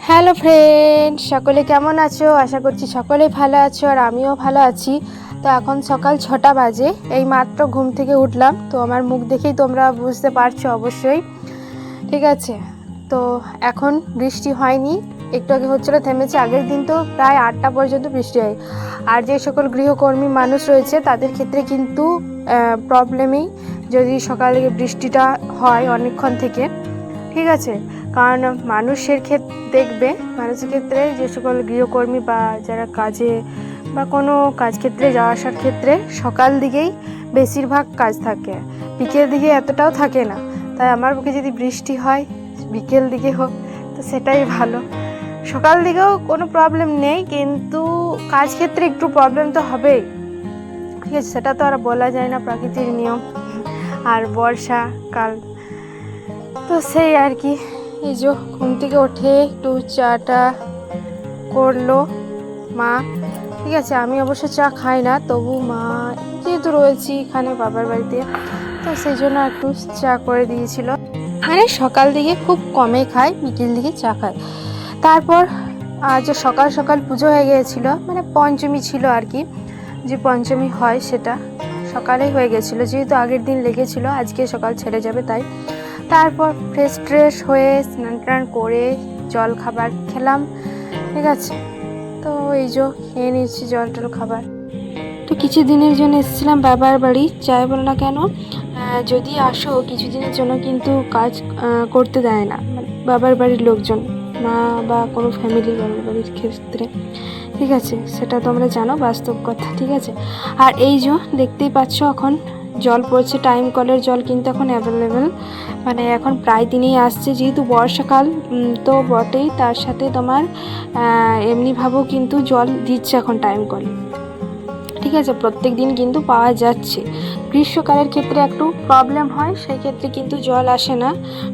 Hello friend, সকলে কেমন আছো? আশা করছি সকলেই ভালো আছো আর আমিও ভালো আছি। তো এখন সকাল 6টা বাজে, এই মাত্র ঘুম থেকে উঠলাম। তো আমার মুখ দেখেই তোমরা বুঝতে পারছো অবশ্যই, ঠিক আছে। তো এখন বৃষ্টি হয়নি, একটু আগে হচ্ছিলো, থেমেছে। আগের দিন তো প্রায় 8টা পর্যন্ত বৃষ্টি হয়। আর যে সকল গৃহকর্মী মানুষ রয়েছে তাদের ক্ষেত্রে কিন্তু প্রবলেমই যদি সকালে বৃষ্টিটা হয় অনেকক্ষণ থেকে, ঠিক আছে। কারণ মানুষের মানুষের ক্ষেত্রে যে সকল গৃহকর্মী বা যারা কাজে বা কোনো কাজ ক্ষেত্রে যাওয়া আসার ক্ষেত্রে সকাল দিকেই বেশিরভাগ কাজ থাকে, বিকেল দিকে এতটাও থাকে না। তাই আমার পক্ষে যদি বৃষ্টি হয় বিকেল দিকে হোক তো সেটাই ভালো। সকাল দিকেও কোনো প্রবলেম নেই, কিন্তু কাজ ক্ষেত্রে একটু প্রবলেম তো হবেই, ঠিক আছে। সেটা তো আর বলা যায় না, প্রকৃতির নিয়ম। আর বর্ষাকাল তো সেই আর কি। এই যে ঘুম থেকে উঠে একটু চাটা করলো মা, ঠিক আছে। আমি অবশ্য চা খাই না, তবু মা যেহেতু রয়েছি এখানে বাবার বাড়িতে, তো সেই জন্য একটু চা করে দিয়েছিল। মানে সকাল দিকে খুব কমই খাই, বিকেল দিকে চা খাই। তারপর আজ সকাল সকাল পুজো হয়ে গিয়েছিলো, মানে পঞ্চমী ছিল আর কি, যে পঞ্চমী হয় সেটা সকালেই হয়ে গেছিলো, যেহেতু আগের দিন লেগেছিলো, আজকে সকাল ছেড়ে যাবে তাই। তারপর ফ্রেশ হয়ে স্নান টান করে জল খাবার খেলাম, ঠিক আছে। তো এই যে খেয়ে নিচ্ছি জল টল খাবার। তো কিছু দিনের জন্য এসেছিলাম বাবার বাড়ি, যাই বলো না কেন, যদি আসো কিছু দিনের জন্য কিন্তু কাজ করতে দেয় না, মানে বাবার বাড়ির লোকজন, মা বা কোনো ফ্যামিলি বাবার বাড়ির ক্ষেত্রে, ঠিক আছে। সেটা তোমরা জানো, বাস্তব কথা, ঠিক আছে। আর এই যে দেখতেই পাচ্ছ এখন জল পড়ছে, টাইম কলের জল কিন্তু এখন অ্যাভেলেবেল, মানে এখন প্রায় দিনেই আসছে, যেহেতু বর্ষাকাল তো বটেই, তার সাথে তোমার এমনিভাবেও কিন্তু জল দিচ্ছে এখন টাইম কল, ঠিক আছে। প্রত্যেক দিন কিন্তু পাওয়া যাচ্ছে। গ্রীষ্মকালের ক্ষেত্রে একটু প্রবলেম হয়, সেই ক্ষেত্রে কিন্তু জল আসে না,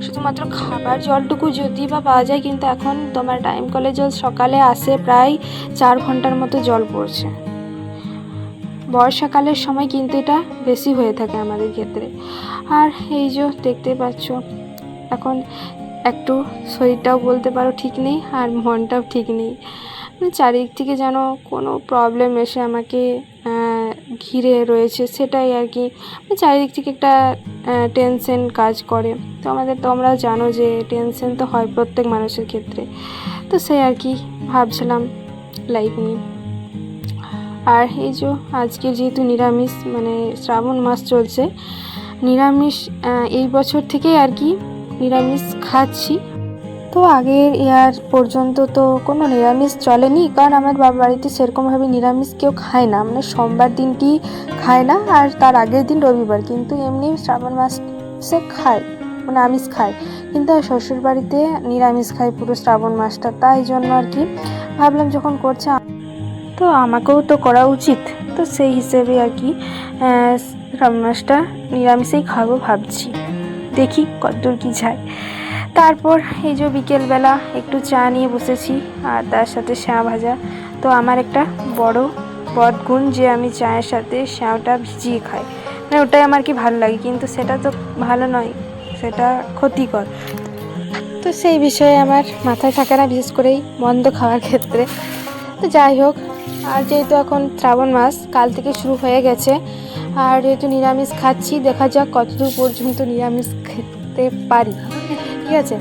শুধুমাত্র খাবার জলটুকু যদি বা পাওয়া যায়, কিন্তু এখন তোমার টাইম কলের জল সকালে আসে, প্রায় 4 ঘন্টার মতো জল পড়ছে। বর্ষাকালের সময় কিন্তু এটা বেশি হয়ে থাকে আমাদের ক্ষেত্রে। আর এই যে দেখতে পাচ্ছ এখন একটু শরীরটাও বলতে পারো ঠিক নেই, আর মনটাও ঠিক নেই, মানে চারিদিক থেকে যেন কোনো প্রবলেম এসে আমাকে ঘিরে রয়েছে, সেটাই আর কি। চারিদিক থেকে একটা টেনশন কাজ করে। তো তোমরাও জানো যে টেনশন তো হয় প্রত্যেক মানুষের ক্ষেত্রে, তো সেই আর কি ভাবছিলাম লাইফ নিয়ে। আর এই যে আজকে যেহেতু নিরামিষ, মানে শ্রাবণ মাস চলছে, নিরামিষ এই বছর থেকেই আর কি নিরামিষ খাচ্ছি। তো আগের ইয়ার পর্যন্ত তো কোনো নিরামিষ চলেনি, কারণ আমার বাড়িতে সেরকমভাবে নিরামিষ কেউ খায় না, মানে সোমবার দিনটি খায় না, আর তার আগের দিন রবিবার, কিন্তু এমনি শ্রাবণ মাসে খায়, মানে আমিষ খায়। কিন্তু শ্বশুর বাড়িতে নিরামিষ খায় পুরো শ্রাবণ মাসটা, তাই জন্য আর কি ভাবলাম যখন করছে তো আমাকেও তো করা উচিত, তো সেই হিসেবে আর কি শ্রাবণ মাসটা নিরামিষেই খাবো ভাবছি, দেখি কতদূর কী যায়। তারপর এই যে বিকেলবেলা একটু চা নিয়ে বসেছি, আর তার সাথে স্যাঁ ভাজা। তো আমার একটা বড় বদগুণ যে আমি চায়ের সাথে স্যাঁটা ভিজিয়ে খাই, মানে ওটাই আমার কি ভালো লাগে, কিন্তু সেটা তো ভালো নয়, সেটা ক্ষতিকর। তো সেই বিষয়ে আমার মাথায় থাকে না, বিশেষ করেই মন্দ খাওয়ার ক্ষেত্রে। তো যাই হোক, আর যেহেতু এখন শ্রাবণ মাস কাল থেকে শুরু হয়ে গেছে, আর যেহেতু নিরামিষ খাচ্ছি, দেখা যাক কতদূর পর্যন্ত নিরামিষ খেতে পারি, ঠিক আছে।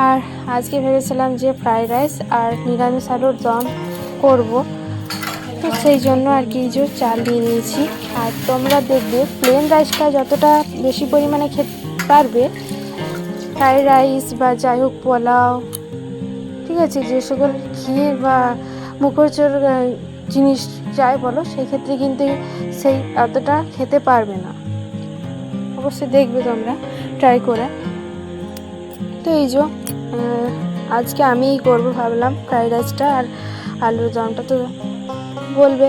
আর আজকে ভেবেছিলাম যে ফ্রাইড রাইস আর নিরামিষ আলুর দম করব, তো সেই জন্য আর কি যে চাল দিয়ে নিয়েছি। আর তোমরা দেখবে প্লেন রাইসটা যতটা বেশি পরিমাণে খেতে পারবে, ফ্রাইড রাইস বা যাই হোক পোলাও, ঠিক আছে, যে সকল ক্ষীর বা মুখরোচক জিনিস যাই বলো, সেই ক্ষেত্রে কিন্তু সেই অতটা খেতে পারবে না। অবশ্যই দেখবে তোমরা ট্রাই করে। তো এই যে আজকে আমিই করবো ভাবলাম ফ্রাইড রাইসটা, আর আলুর দমটা তো বলবে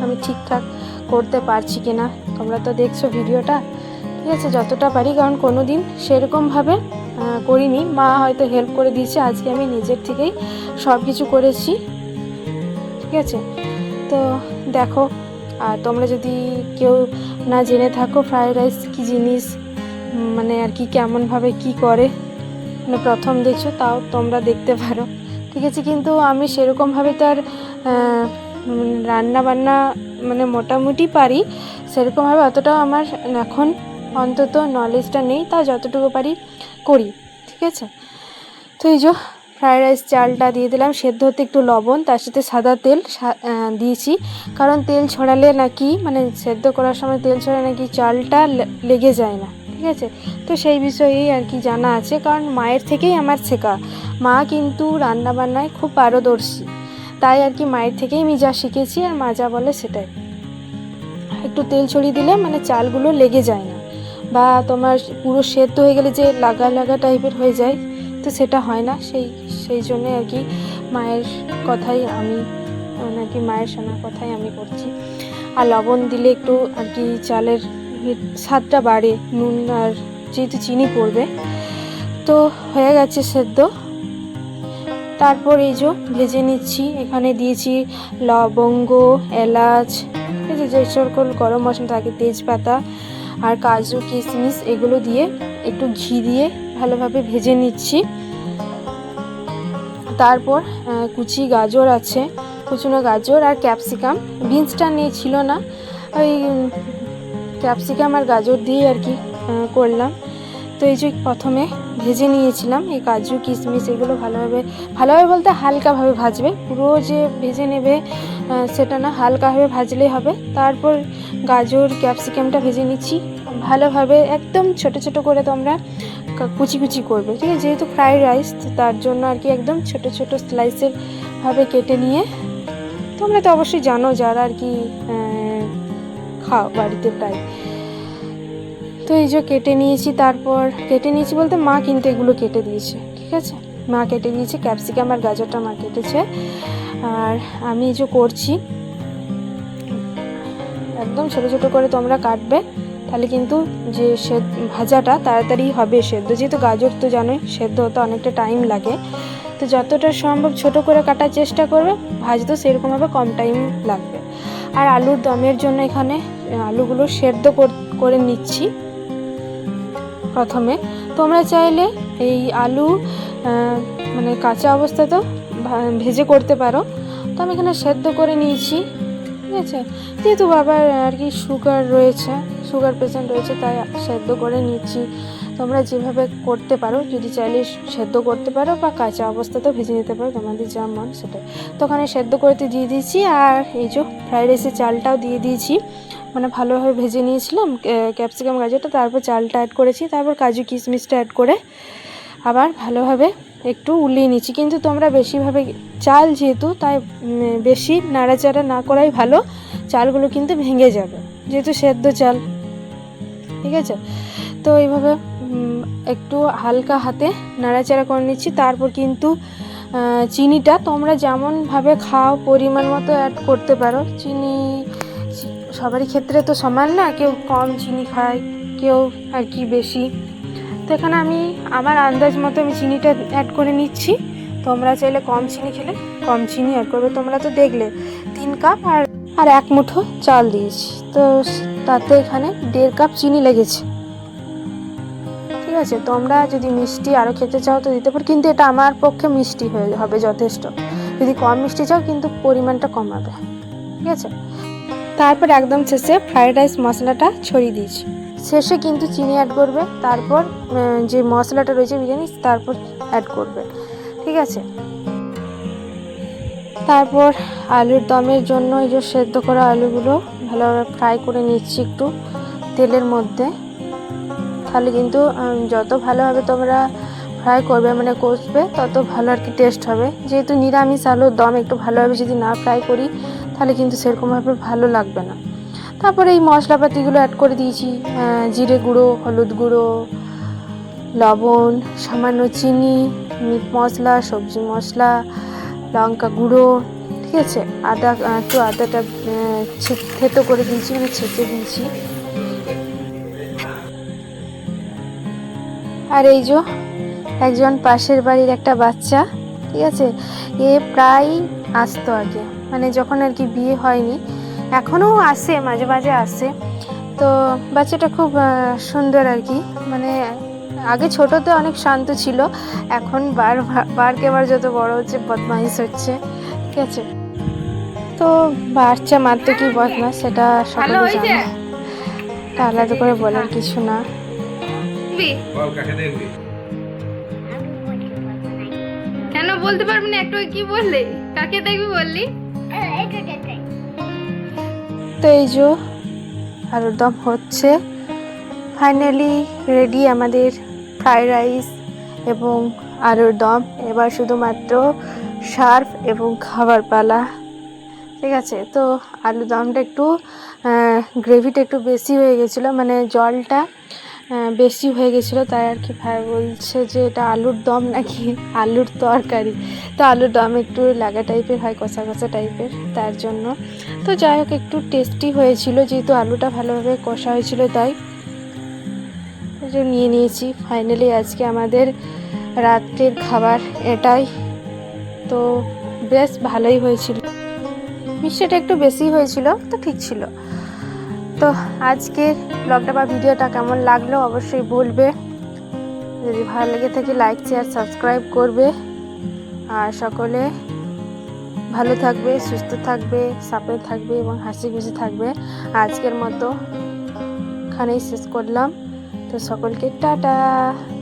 আমি ঠিকঠাক করতে পারছি কি না। তোমরা তো দেখছো ভিডিওটা, ঠিক আছে, যতটা পারি, কারণ কোনো দিন সেরকমভাবে করিনি, মা হয়তো হেল্প করে দিয়েছে, আজকে আমি নিজের থেকেই সব কিছু করেছি, ঠিক আছে। তো দেখো, আর তোমরা যদি কেউ না জেনে থাকো ফ্রাইড রাইস কী জিনিস, মানে আর কি কেমনভাবে কি করে, মানে প্রথম দেখছো, তাও তোমরা দেখতে পারো, ঠিক আছে। কিন্তু আমি সেরকমভাবে তো আর রান্না বান্না মানে মোটামুটি পারি, সেরকমভাবে অতটাও আমার এখন অন্তত নলেজটা নেই, তা যতটুকু পারি করি, ঠিক আছে। তো এই যে ফ্রায়েড রাইস চালটা দিয়ে দিলাম সেদ্ধ হতে, একটু লবণ, তার সাথে সাদা তেল দিয়েছি, কারণ তেল ছড়ালে নাকি মানে সেদ্ধ করার সময় তেল ছড়ালে নাকি চালটা লেগে যায় না, ঠিক আছে। তো সেই বিষয়েই আর কি জানা আছে, কারণ মায়ের থেকেই আমার শেখা। মা কিন্তু রান্নাবান্নায় খুব পারদর্শী, তাই আর কি মায়ের থেকেই আমি যা শিখেছি আর মা যা বলে সেটাই। একটু তেল ছড়িয়ে দিলে মানে চালগুলো লেগে যায় না, বা তোমার পুরো সেদ্ধ হয়ে গেলে যে লাগা লাগা টাইপের হয়ে যায়, তো সেটা হয় না। সেই জন্যে আর কি মায়ের কথাই আমি আর কি মায়ের শোনার কথাই আমি করছি। আর লবণ দিলে একটু আর কি চালের স্বাদটা বাড়ে, নুন আর যেহেতু চিনি পড়বে। তো হয়ে গেছে সেদ্ধ। তারপর এই যে ভেজে নিচ্ছি, এখানে দিয়েছি লবঙ্গ, এলাচ, এই যে সকল গরম মশলা থাকে, তেজপাতা আর কাজু কিশমিশ, এগুলো দিয়ে একটু ঘি দিয়ে ভালোভাবে ভেজে নিচ্ছি। তারপর কুচি গাজর আছে, কুচনো গাজর আর ক্যাপসিকাম, বিনসটা ছিল না, ওই ক্যাপসিকাম আর গাজর দিয়ে আর কি করলাম। তো এই যে প্রথমে ভেজে নিয়েছিলাম এই কাজু কিশমিশ, এগুলো ভালোভাবে বলতে হালকাভাবে ভাজবে, পুরো যে ভেজে নেবে সেটা না, হালকাভাবে ভাজলেই হবে। তারপর গাজর ক্যাপসিকামটা ভেজে নিচ্ছি ভালোভাবে, একদম ছোট ছোট করে তোমরা কুচি কুচি করবে, ঠিক আছে। যেহেতু ফ্রাইড রাইস, তো তার জন্য আর কি একদম ছোট ছোট স্লাইসের ভাবে কেটে নিয়ে, তোমরা তো অবশ্যই জানো যারা আর কি খাও বাড়িতে প্রায়। তো এই যে কেটে নিয়েছি, তারপর কেটে নিয়েছি বলতে মা কিন্তু এগুলো কেটে দিয়েছে, ঠিক আছে। মা কেটে দিয়েছে, ক্যাপসিকাম আর গাজরটা মা কেটেছে, আর আমি এই যে করছি। একদম ছোটো ছোটো করে তোমরা কাটবে, তাহলে কিন্তু যে ভাজাটা তাড়াতাড়ি হবে সেদ্ধ, যেহেতু গাজর তো জানোই সেদ্ধ হতে অনেকটা টাইম লাগে। তো যতটা সম্ভব ছোট করে কাটার চেষ্টা করবে, ভাজতেও সেরকমভাবে কম টাইম লাগবে। আর আলুর দমের জন্য এখানে আলুগুলো সেদ্ধ করে নিচ্ছি প্রথমে। তোমরা চাইলে এই আলু মানে কাঁচা অবস্থাতেও ভেজে করতে পারো, তো আমি এখানে সেদ্ধ করে নিয়েছি, ঠিক আছে। যেহেতু বাবার আর কি সুগার পেশেন্ট রয়েছে, তাই সেদ্ধ করে নিচ্ছি। তোমরা যেভাবে করতে পারো, যদি চাইলে সেদ্ধ করতে পারো বা কাঁচা অবস্থাতেও ভেজে নিতে পারো, তোমাদের যা মন সেটাই। তো ওখানে সেদ্ধ করতে দিয়ে দিয়েছি, আর এই যে ফ্রাইড রাইসের চালটাও দিয়ে দিয়েছি, মানে ভালোভাবে ভেজে নিয়েছিলাম ক্যাপসিকাম গাজরটা, তারপর চালটা অ্যাড করেছি, তারপর কাজু কিশমিশটা অ্যাড করে আবার ভালোভাবে একটু উলিয়ে নিচ্ছি। কিন্তু তোমরা বেশিভাবে চাল যেহেতু, তাই বেশি নাড়াচাড়া না করাই ভালো, চালগুলো কিন্তু ভেঙে যাবে যেহেতু সেদ্ধ চাল, ঠিক আছে। তো এইভাবে একটু হালকা হাতে নাড়াচাড়া করে নিচ্ছি। তারপর কিন্তু চিনিটা তোমরা যেমনভাবে খাও পরিমাণ মতো অ্যাড করতে পারো। চিনি সবারই ক্ষেত্রে তো সমান না, কেউ কম চিনি খায়, কেউ আর কি বেশি। তো এখানে আমি আমার আন্দাজ মতো আমি চিনিটা অ্যাড করে নিচ্ছি। তোমরা চাইলে কম চিনি খেলে কম চিনি অ্যাড করবে। তোমরা তো দেখলে 3 কাপ আর 1 মুঠো চাল দিয়েছি, তো তাতে এখানে 1.5 কাপ চিনি লেগেছে, ঠিক আছে। তোমরা যদি মিষ্টি আরও খেতে চাও তো দিতে পারো, কিন্তু এটা আমার পক্ষে মিষ্টি হবে যথেষ্ট। যদি কম মিষ্টি চাও কিন্তু পরিমাণটা কমাবে, ঠিক আছে। তারপর একদম শেষে ফ্রাইড রাইস মশলাটা ছড়িয়ে দিয়েছি। শেষে কিন্তু চিনি অ্যাড করবে, তারপর যে মশলাটা রয়েছে বিরিয়ানি তারপর অ্যাড করবে, ঠিক আছে। তারপর আলুর দমের জন্য এই যে সেদ্ধ করা আলুগুলো ভালোভাবে ফ্রাই করে নিচ্ছি একটু তেলের মধ্যে। তাহলে কিন্তু যত ভালোভাবে তোমরা ফ্রাই করবে মানে কষবে, তত ভালো আর কি টেস্ট হবে। যেহেতু নিরামিষ আলুর দম একটু ভালোভাবে যদি না ফ্রাই করি, তাহলে কিন্তু সেরকমভাবে ভালো লাগবে না। তারপরে এই মশলাপাতিগুলো অ্যাড করে দিয়েছি, জিরে গুঁড়ো, হলুদ গুঁড়ো, লবণ, সামান্য চিনি, মিট মশলা, সবজি মশলা, লঙ্কা গুঁড়ো, ঠিক আছে। আদাটা থেতো করে দিয়েছি, মানে ছেঁচে দিয়েছি। আর এই যে একজন পাশের বাড়ির একটা বাচ্চা, ঠিক আছে, এ প্রায় আসতো আগে, মানে যখন আর কি বিয়ে হয়নি, এখনও আসে, মাঝে মাঝে আসে। তো বাচ্চাটা খুব সুন্দর আর কি, মানে আগে ছোটতে অনেক শান্ত ছিল, এখন বারকে বার যত বড় হচ্ছে বদমাইশ হচ্ছে, ঠিক আছে। তো বাচ্চা মারতে কি বদমাস সেটা সকলে জানে, এটা আলাদা করে বলার কিছু না। কেন বলতে পারবি না? একটু কি বললি? কাকে দেখবি বললি? তো এই যে আলুর দম হচ্ছে, ফাইনালি রেডি আমাদের ফ্রাইড রাইস এবং আলুর দম। এবার শুধুমাত্র সার্ভ এবং খাবার পালা, ঠিক আছে। তো আলুর দমটা একটু গ্রেভিটা একটু বেশি হয়ে গেছিলো, মানে জলটা বেশি হয়ে গেছিলো, তাই আর কি ভাই বলছে যে এটা আলুর দম নাকি আলুর তরকারি। তো আলুর দম একটু লাগা টাইপের হয়, কষা কষা টাইপের, তার জন্য। তো যাই হোক একটু টেস্টি হয়েছিল, যেহেতু আলুটা ভালোভাবে কষা হয়েছিল, তাই নিয়ে নিয়েছি। ফাইনালি আজকে আমাদের রাত্রের খাবার এটাই। তো বেশ ভালোই হয়েছিল, মিষ্টিটা একটু বেশি হয়েছিল, তো ঠিক ছিল। তো আজকের ব্লগটা বা ভিডিওটা কেমন লাগলো অবশ্যই বলবে। যদি ভালো লেগে থাকে লাইক শেয়ার সাবস্ক্রাইব করবে। আর সকলে ভালো থাকবে, সুস্থ থাকবে, সাথে থাকবে এবং হাসি খুশি থাকবে। আজকের মতো এখানেই শেষ করলাম। তো সকলকে টাটা,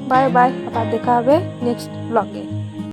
বাই বাই, আবার দেখা হবে নেক্সট ব্লগে।